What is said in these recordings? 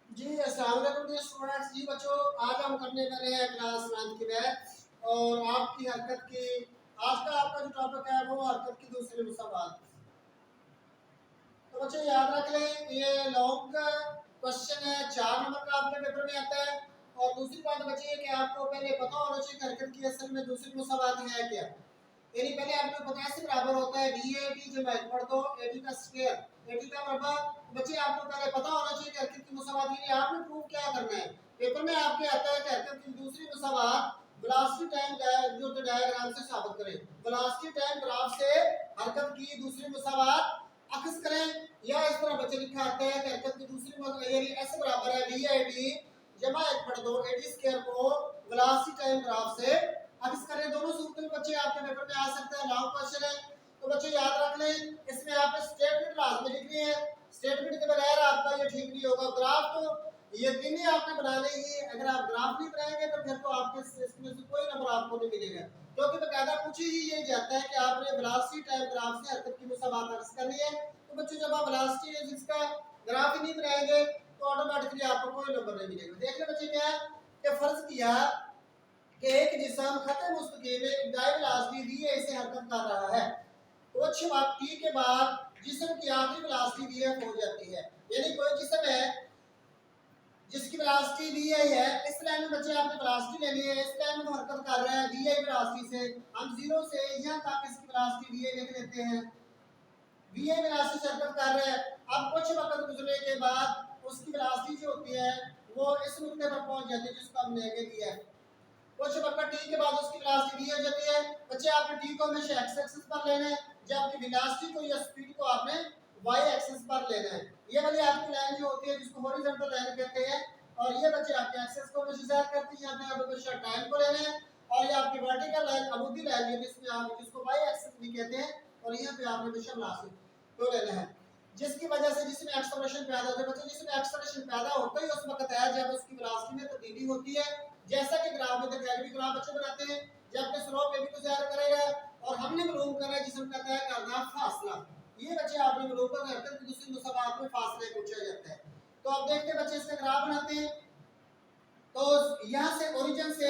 जी, अस्सलाम वालेकुम dear students. जी बच्चों, आज हम करने वाले हैं क्लास 9 की मैथ और आपकी हरकत की आज का आपका जो टॉपिक है वो हरकत की दूसरी मुसावात। तो बच्चों याद रख लें, ये लॉन्ग का क्वेश्चन है, 4 नंबर का आपके पेपर में आता है। और दूसरी बात बची है कि आपको पहले पता होना चाहिए कि हरकत की असल में दूसरी मुसावात है क्या। यानी पहले आपको पता है से बराबर होता है बी ए टी जमा पढ़ दो एटी का स्क्वायर एटी का मरबा। बच्चे आपको पहले पता होना चाहिए कि हरकत की मुसावात यानी आपने प्रूव क्या करना है। पेपर में आपके आता है कि हरकत की दूसरी मुसावात वेलोसिटी टाइम जो तो डायग्राम से साबित करें। वेलोसिटी टाइम ग्राफ से हरकत की दूसरी मुसावात अक्स करें। या इस तरह बच्चे लिखा आता है कि हरकत की दूसरी मुसावात यानी s बराबर है बी ए टी जमा 1 पढ़ दो एटी स्क्वायर को वेलोसिटी टाइम ग्राफ से अब इस करें। दोनों सूत्र में बच्चे आपके पेपर में आ सकता है, लॉन्ग क्वेश्चन है। तो बच्चे याद रख लें, इसमें आपने स्टेटमेंट लाजमी लिखनी है। स्टेटमेंट के बगैर आपका ये ठीक नहीं होगा। ग्राफ तो यकीनी आपने बनाने ही, अगर आप ग्राफ नहीं बनाएंगे तो फिर तो आपके इसमें से कोई नंबर आपको नहीं मिलेगा, क्योंकि बकायदा पूछी ही ये जाता है कि आपने वेलोसिटी टाइम ग्राफ से हरकत की मुसावात अर्ज करनी है। तो बच्चों जब आप वेलोसिटी जिसका ग्राफ ही नहीं बनाएंगे तो ऑटोमेटिकली आपको कोई नंबर नहीं मिलेगा। देख ले बच्चे क्या है कि फर्ज किया कि एक जिस्म खत्म मुस्तकीम में इब्तिदाई वेलोसिटी वी ए से हरकत कर रहा है। कुछ वक्त टी के बाद जिस्म की आखिरी वेलोसिटी वी एफ हो जाती है। यानी कोई जिस्म है जिसकी वेलोसिटी वी आई है, इस लाइन में बच्चे आपने वेलोसिटी लेनी है। इस लाइन में वो हरकत कर रहा है वी आई वेलोसिटी से, हम जीरो से यहाँ तक इसकी वेलोसिटी वी आई लिख लेते हैं। वी आई वेलोसिटी से हरकत कर रहा है। अब कुछ वक्त गुजरने के बाद उसकी वेलोसिटी जो होती है वो इस नुक्ते पर पहुंच जाती है जिसको हमने आगे दिया है। कुछ वक्त टी के बाद उसकी वेलोसिटी वी हो जाती है। बच्चे आपने टी को हमेशा एक्स एक्सिस पर लेना है, जबकि वेलोसिटी को या स्पीड को आपने वाई एक्सिस पर लेना है। ये वाली आपकी लाइन जो होती है जिसको हॉरिजॉन्टल लाइन कहते हैं, और ये बच्चे आपके एक्सिस को हमेशा ज़ाहिर करती है। यहाँ पे आप हमेशा टाइम को लेना है, और ये आपकी वर्टिकल लाइन अमूदी लाइन है जिसमें आप जिसको वाई एक्सिस भी कहते हैं, और यहाँ पे आपने हमेशा वेलोसिटी को लेना है। जिसकी वजह से जिसमें एक्सेलरेशन पैदा होता है। बच्चे जिसमें एक्सेलरेशन पैदा होता है उस वक्त है जब उसकी वेलोसिटी में तब्दीली होती है। जैसा कि ग्राफ में दिखाया भी ग्राफ बच्चे बनाते हैं, जब के स्लोप ए भी को ज़ाहिर करेगा। और हमने मालूम करा है जिसम का तय करना फासला। ये बच्चे आपने मालूम कर हरकत की दूसरी मुसावात में फासले पूछा जाता है। तो अब देखते हैं बच्चे इसका ग्राफ बनाते हैं। तो यहाँ से ओरिजिन से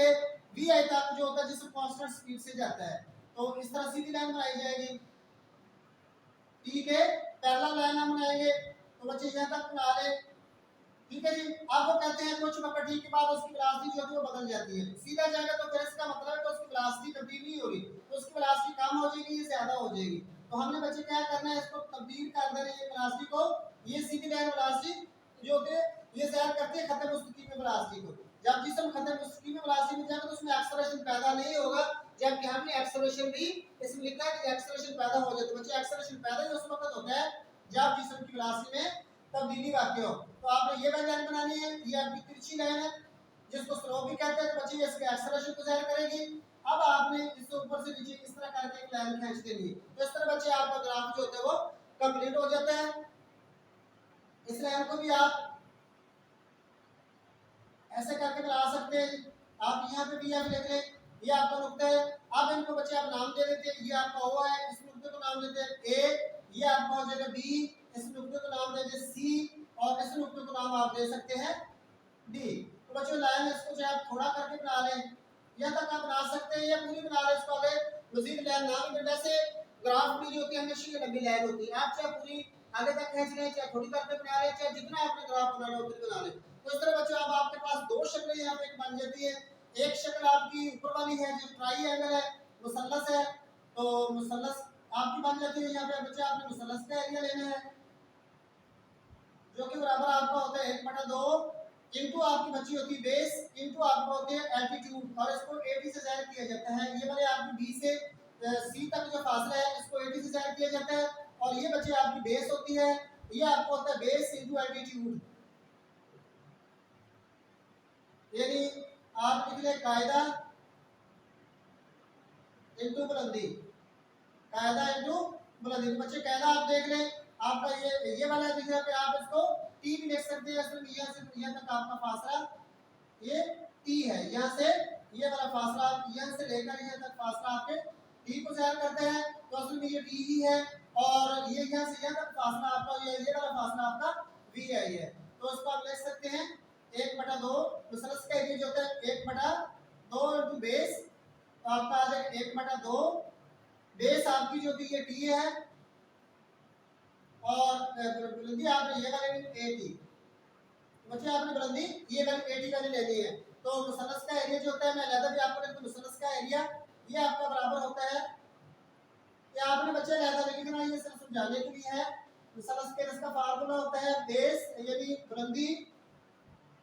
वी आई तक जो होता है जिसमें कांस्टेंट स्पीड से जाता है, तो इस तरह सीधी लाइन बनाई जाएगी। ठीक है, पैरेलल लाइन हम बनाएंगे। तो बच्चे यहाँ तक बना ले। ठीक है जी। अब वो कहते हैं कुछ वक्त टी के बाद उसकी वेलोसिटी जो होती है वो बदल जाती है। सीधा जाएगा तो फिर इसका मतलब है कि उसकी वेलोसिटी तब्दील नहीं होगी, तो उसकी वेलोसिटी कम हो जाएगी या ज्यादा हो जाएगी। तो हमने बच्चे क्या करना है, इसको तब्दील कर देना है वेलोसिटी को। ये सीधी लाइन वेलोसिटी जो होती है ये ज़ाहिर करती है खत्म मुस्तकीम में वेलोसिटी को। जब जिसम खत्म मुस्तकीम में वेलोसिटी में जाएगा तो उसमें एक्सेलरेशन पैदा नहीं होगा, जबकि हमने एक्सेलरेशन भी इसमें लिखा है कि एक्सेलरेशन पैदा हो जाता है। बच्चे एक्सेलरेशन पैदा ही उस वक्त होता है जब जिसम की वेलोसिटी में तब्दीली वाक़ हो। तो आपने ये वाली लाइन बनानी है, ये आपकी तिरछी लाइन है जिसको स्लोप भी कहते हैं। तो बच्चे इसके एक्सेलरेशन को ज़ाहिर करेगी। अब आपने इससे ऊपर से नीचे इस तरह करके एक लाइन खींच देनी है। तो इस तरह बच्चे आपका ग्राफ जो होता है वो कंप्लीट हो जाता है। इस लाइन को भी आप ऐसे करके बना सकते हैं। आप यहाँ पे भी आप लिख लें, ये आपका नुक्ता है। अब इनको बच्चे आप नाम दे देते हैं। ये आपका ओ है, इस नुक्ते को नाम देते हैं ए। ये आपका हो जाएगा बी, इस नुक्ते को नाम दे दें सी, और इस नुक्ते को नाम आप दे सकते हैं डी। तो बच्चों लाइन इसको जो आप थोड़ा करके बना लें, यहाँ तक आप बना सकते हैं या पूरी बना लें। इसको आगे मजीद लाइन ना भी वैसे ग्राफ भी जो होती है हमेशा ये लंबी लाइन होती है। आप चाहे पूरी आगे तक खींच लें, चाहे थोड़ी करके बना लें, चाहे जितना आपने ग्राफ बनाना हो उतना बना लें। तो इस तरह बच्चों अब आपके पास दो शक्लें यहाँ पे बन जाती है। एक शक्ल आपकी ऊपर वाली है जो ट्राइएंगल है, मुसल्लस है। तो मुसल्लस आपकी बन जाती है। यहाँ पे बच्चे आपने मुसल्लस का एरिया लेना है जो कि बराबर आपका होता है 1/2 इनटू आपकी बची होती है बेस इनटू आपका होती है एल्टीट्यूड, और इसको एटी से जाहिर किया जाता है। ये वाले आपकी बी से सी तक जो फासला है इसको एटी से जाहिर किया जाता है। और ये बच्चे आपकी बेस होती है, ये आपको होता है बेस इनटू एल्टीट्यूड। यानी आप लिख लें कायदा इनटू बुलंदी, कायदा इनटू बुलंदी। तो बच्चे कायदा आप देख लें, आपका ये वाला जगह पे आप इसको टी भी लिख सकते हैं। इसमें यहाँ से यहाँ तक आपका फासला ये टी है। यहाँ से ये वाला फासला आप यहाँ से लेकर यहाँ तक फासला आपके टी को ज़ाहिर करते हैं। तो असल में ये टी ही है, और ये यहाँ से यहाँ तक फासला आपका ये वाला फासला आपका वी आई है। तो इसको आप लिख सकते हैं 1/2। मुसलस का एरिया जो होता है 1/2 इंटू बेस, तो आपका आ जाएगा 1/2। बेस आपकी जो होती है टी है और बुलंदी आपने ये वाली एटी, बच्चे आपने बुलंदी ये वाली एटी वाली लेनी है। तो मुसलस का एरिया जो होता है, मैं अलग भी आपको लिखता हूं, मुसलस का एरिया ये आपका बराबर होता है, ये आपने बच्चे अलग लिखना, ये सिर्फ समझाने के लिए है। मुसलस के इसका फार्मूला होता है बेस यानी बुलंदी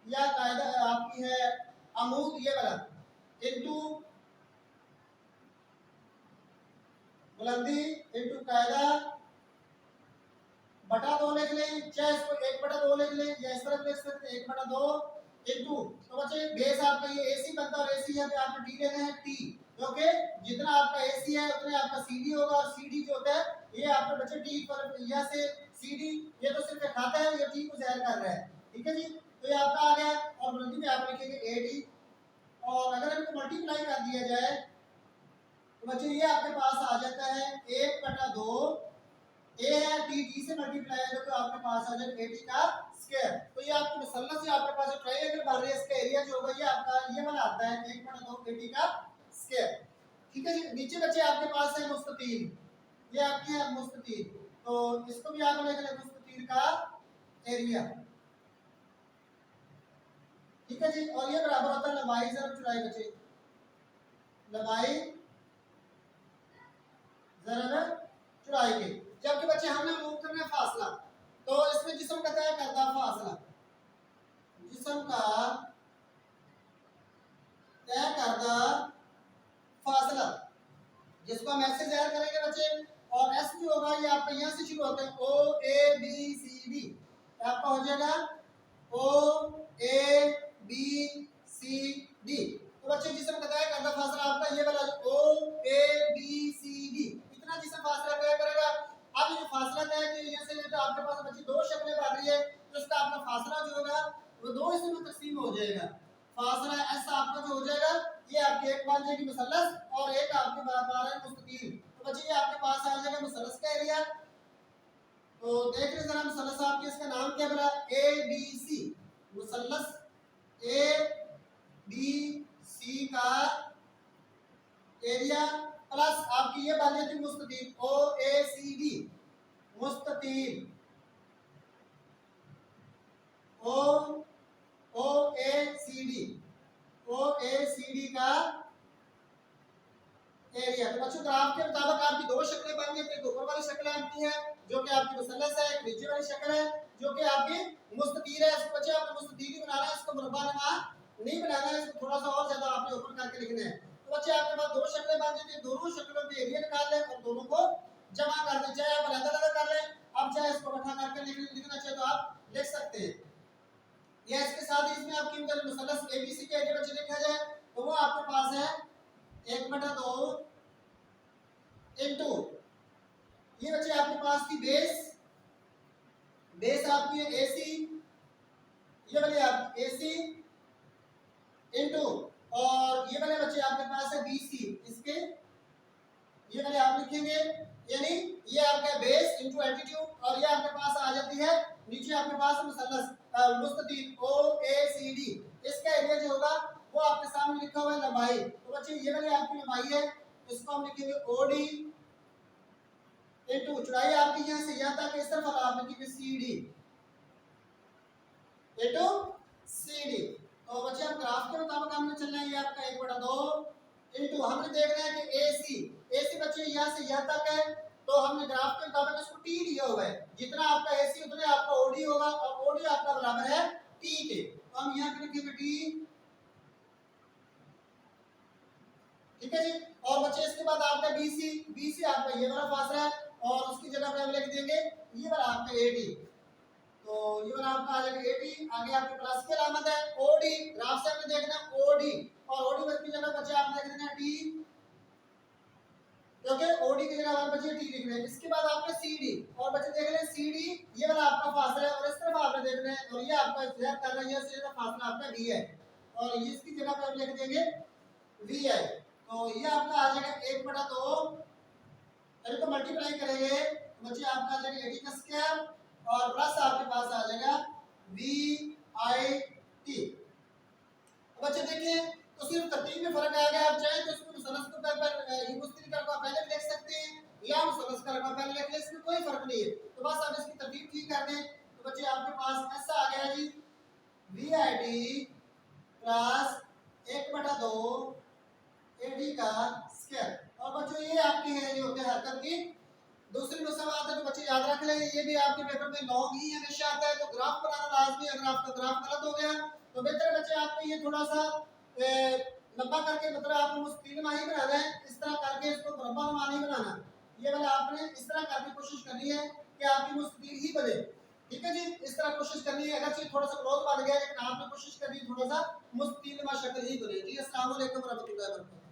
या कायदा आपकी है अमूद ये वाला इनटू बुलंदी इनटू कायदा बटा 2 लिख लें, चाहे इसको 1/2 लिख लें या इस तरह लिख सकते हैं 1/2 इनटू। तो बच्चे बेस आपका ये एसी बनता है और एसी है, आपने टी लेना है टी, क्योंकि जितना आपका एसी है उतने आपका सीडी होगा, और सीडी जो होता है ये आपके बच्चे टी पर या से सीडी, ये तो सिर्फ खाता है, ये टी को ज़ाहिर कर रहा है, ठीक है जी। तो ये आपका आ गया और बुलंदी में आप लिखेंगे एडी, और अगर इनको मल्टीप्लाई कर दिया जाए तो बच्चे ये आपके पास आ जाता है 1/2 ए है टी, टी से मल्टीप्लाई है तो आपके पास आ जाएगा एटी का स्क्वायर। तो ये आपकी मुसल्लस से आपके पास ट्रायंगल बन रही है, इसका एरिया जो होगा ये आपका ये वाला आता है 1/2 एटी का स्क्वायर, ठीक है जी। नीचे बच्चे आपके पास है मुस्ततील, ये आपकी है मुस्ततील, तो इसको भी आप लिख लें मुस्ततील का एरिया, ठीक है जी। और ये बराबर होता है लंबाई ज़रब चौड़ाई बच्चे, लंबाई ज़रब चौड़ाई के। जबकि बच्चे हमने मूव करना है फासला, तो इसमें जिस्म का तय करता फासला, जिस्म का तय करता फासला, जिसको हम ऐसे ज़ाहिर करेंगे बच्चे, और एस भी होगा ये आपका यहाँ से शुरू होता है ओ ए बी सी डी, आपका हो जाएगा ओ ए बी सी डी। तो बच्चे जिस्म का तय करता फासला आपका ये वाला ओ ए बी सी डी, इतना जिस्म फासला तय करेगा। अब ये फासला तय कि यहाँ से तो आपके पास बच्ची दो शक्लें बन रही है, तो इसका आपका फासला जो होगा वो दो हिस्सों में तकसीम हो जाएगा। फासला ऐसा आपका जो हो जाएगा ये आपके एक बन जाएगी मुसल्लस और एक आपके बराबर है मुस्ततील। तो बच्चे ये आपके पास आ जाएगा मुसल्लस का एरिया। तो देख रहे जरा मुसल्लस आपके, इसका नाम क्या बना A B C, मुसल्लस A B C का एरिया प्लस आपकी ये बन जाती मुस्ततील ओ ए सी डी, मुस्ततील ओ ओ ए सी डी, ओ ए सी डी का एरिया। तो बच्चों ग्राफ के मुताबिक आपकी दो शक्लें बन गई, एक ऊपर वाली शक्ल आपकी है जो कि आपकी मुसल्लस है, एक नीचे वाली शक्ल है जो कि आपकी मुस्ततील है। इसको बच्चे आपने मुस्ततील ही बनाना है, इसको मुरब्बानुमा नहीं बनाना है, इसको थोड़ा सा और ज्यादा आपने ऊपर करके लिखना है। तो बच्चे आपके पास दो शक्लें बन जाती है, दोनों शक्लों के एरिया निकाल लें और दोनों को जमा कर दें, चाहे आप अलग अलग कर लें, अब चाहे इसको इकट्ठा करके लिखना चाहे तो आप लिख सकते हैं। या इसके साथ ही इसमें आपकी मुसल्लस एबीसी के एरिया बच्चे लिखा जाए तो वो आपके पास है 1/2 इनटू ये बच्चे आपके पास की बेस, बेस आपकी है एसी, ये वाली आपकी एसी इनटू और ये वाले बच्चे आपके पास है बीसी, इसके ये वाले आप लिखेंगे यानी ये आपका बेस इनटू एल्टीट्यूड, और ये आपके पास आ जाती है नीचे आपके पास मुसल्लस मुस्ततील ओ ए सी डी, इसका एरिया जो होगा वो आपके सामने लिखा हुआ है लंबाई। तो बच्चे ये वाली आपकी लंबाई है, इसको हम लिखेंगे ओडी इनटू चौड़ाई आपकी यहाँ से यहाँ तक इस तरफ आप लिखेंगे सीडी इनटू सीडी। तो बच्चे हम ग्राफ के मुताबिक हमने चलना है, ये आपका 1/2 इनटू हमने देखना है कि एसी, एसी बच्चे यहाँ से यहाँ तक है, तो हमने ग्राफ के मुताबिक इसको टी लिया हुआ है, जितना आपका एसी उतने आपका ओडी होगा और ओडी आपका बराबर है टी के। तो हम यहाँ पे लिखेंगे टी, ठीक है जी। और बच्चे इसके बाद आपका बीसी, बीसी आपका ये वाला फासला है और उसकी जगह पे हम लिख देंगे ये वाला आपका एडी, तो ये वाला आपका आ जाएगा एडी, आगे आपके प्लस की अलामत है ओडी, ग्राफ से हमने देखना ओडी और ओडी बस की जगह बच्चे आप लिख देना टी, क्योंकि ओडी की जगह आप बच्चे टी लिख रहे हैं। इसके बाद आपका सीडी और बच्चे देख रहे हैं सीडी ये वाला आपका फासला है और इस तरफ आपने देखना है और ये आपका इंतजार कर रहा है, ये सीधा फासला आपका वी है और ये इसकी जगह पे हम लिख देंगे वी है। तो ये आपका आ जाएगा 1/2, इनको मल्टीप्लाई करेंगे बच्चे आपका आ जाएगा 80 का स्क्वायर और प्लस आपके पास आ जाएगा वी IT। बच्चे देखिए तो सिर्फ तरतीब में फर्क आ गया। आप चाहे तो इसको मुसन्नस को मुस्तिल का रकबा पहले भी लिख सकते हैं या मुसन्नस का रकबा पहले लिख लें, इसमें कोई फर्क नहीं है। तो बस आप इसकी तरतीब ठीक कर दें। तो बच्चे आपके पास ऐसा आ गया जी VID प्लस 1/2 AD का स्क्वायर। और बच्चों ये आपकी है जो होते हैं हरकत की दूसरी मुसावात है। तो बच्चे याद रख लें ये भी आपके पेपर में लॉग ही हमेशा आता है। तो ग्राफ बनाना लाजमी, अगर आपका ग्राफ गलत हो गया तो बेहतर है बच्चे आपको ये थोड़ा सा लंबा करके मतलब आपको मुस्तकील ही बनाना है। इस तरह करके इसको मुरब्बा नहीं बनाना। ये वाला आपने इस तरह करके कोशिश करनी है कि आपकी मुस्तकील ही बने। ठीक है जी, इस तरह कोशिश करनी है। अगर चीज थोड़ा सा क्लोज बन गया लेकिन आपने कोशिश करनी है थोड़ा सा मुस्तकील शक्ल ही बने। जी अस्सलाम वालेकुम रहमतुल्लाहि व बरकातहू।